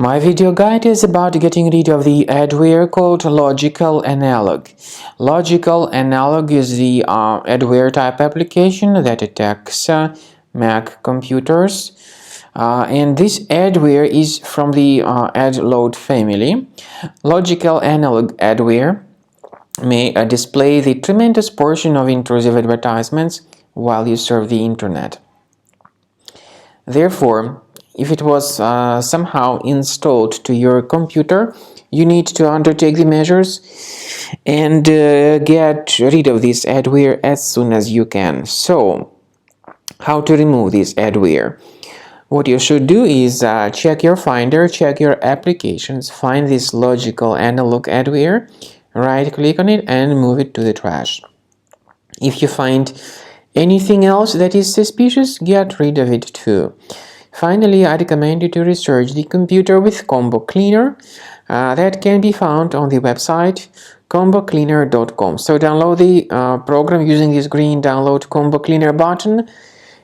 My video guide is about getting rid of the adware called LogicalAnalog. LogicalAnalog is the adware type application that attacks Mac computers. And this adware is from the adload family. LogicalAnalog adware may display the tremendous portion of intrusive advertisements while you surf the internet. Therefore, if it was somehow installed to your computer, you need to undertake the measures and get rid of this adware as soon as you can. So, how to remove this adware? What you should do is check your Finder, check your applications, find this LogicalAnalog adware, right-click on it and move it to the trash. If you find anything else that is suspicious, get rid of it too. Finally, I recommend you to research the computer with Combo Cleaner. That can be found on the website combocleaner.com. So download the program using this green download Combo Cleaner button,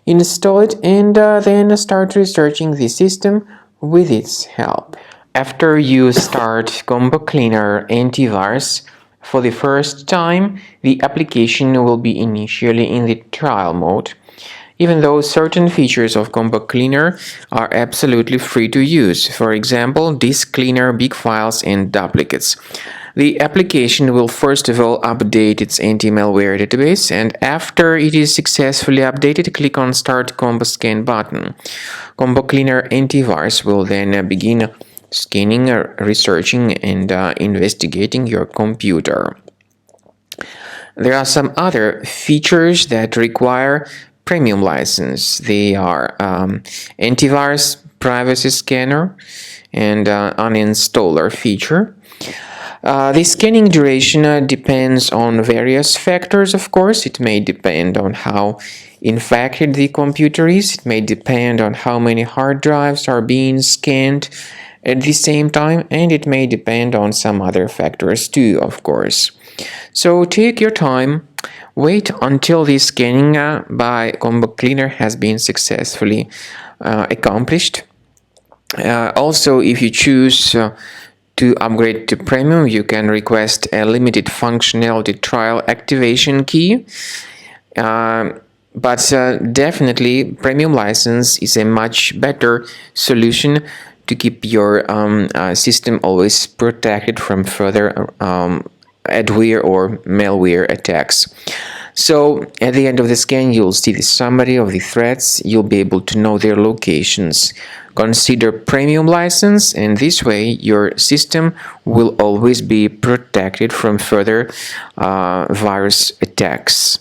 install it, and then start researching the system with its help. After you start Combo Cleaner antivirus for the first time, the application will be initially in the trial mode, even though certain features of Combo Cleaner are absolutely free to use. For example, disk cleaner, big files, and duplicates. The application will first of all update its anti-malware database, and after it is successfully updated, click on Start Combo Scan button. Combo Cleaner antivirus will then begin scanning, researching, and investigating your computer. There are some other features that require premium license. They are antivirus, privacy scanner, and uninstaller feature. The scanning duration depends on various factors, of course. It may depend on how infected the computer is. It may depend on how many hard drives are being scanned at the same time, and it may depend on some other factors too, of course. So take your time, wait until the scanning by Combo Cleaner has been successfully accomplished. Also, if you choose to upgrade to premium, you can request a limited functionality trial activation key. But definitely premium license is a much better solution to keep your system always protected from further adware or malware attacks. So at the end of the scan, you'll see the summary of the threats. You'll be able to know their locations. Consider premium license, and this way your system will always be protected from further virus attacks.